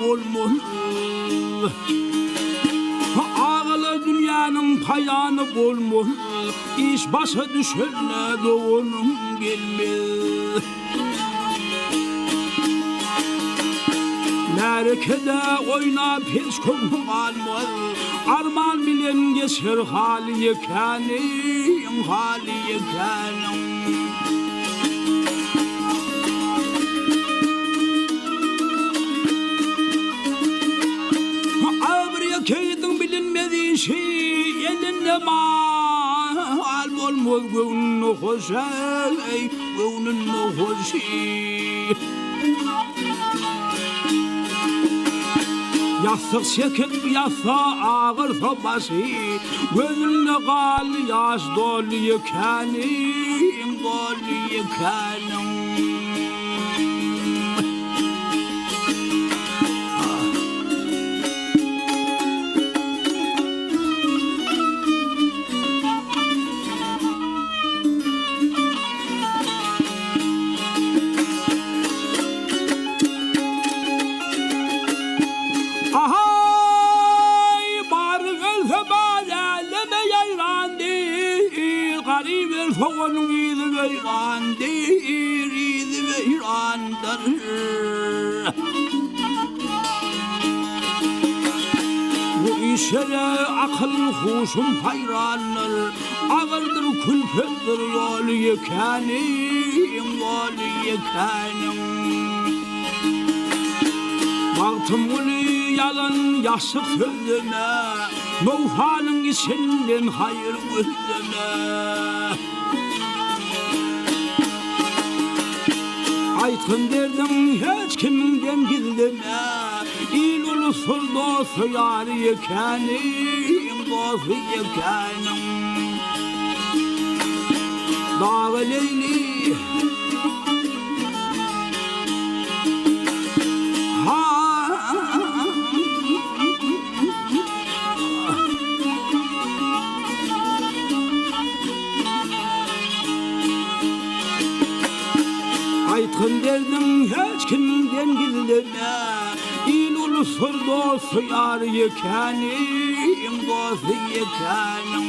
olmuş. Ağlı dünyanın payanı olmuş. İş başa düşene de onun gelmez. Merkede oyna peş konu almaz. Arman bilen geçer hali yekanim, hali yekanim. Ağrıya keydin bilinmediği şey elinde mal olmaz. Gönlünü hoş ey, gönlünü hoş ey. Yastık çekip yatsa ağırsa başı, gözünde kal yaş dolu yıkanım, dolu yıkanım. Onun izi veyrandır, izi veyrandır. Bu işe akıl huşum hayrandır. Ağırdır külfettir yolu yekanim, yolu yekanim. Baktım bunu yalan yaşık sözüne, Mevhanın içinden hayır gözüne. Aytın derdim hiç kiminden gizleme. İl ulusul dostu yar yekanim, dostu yekanim. Dağı Leyli Aytın derdim hiç kimden gizleme. İl ulusul dostu yar yekanim, dostu yekanim.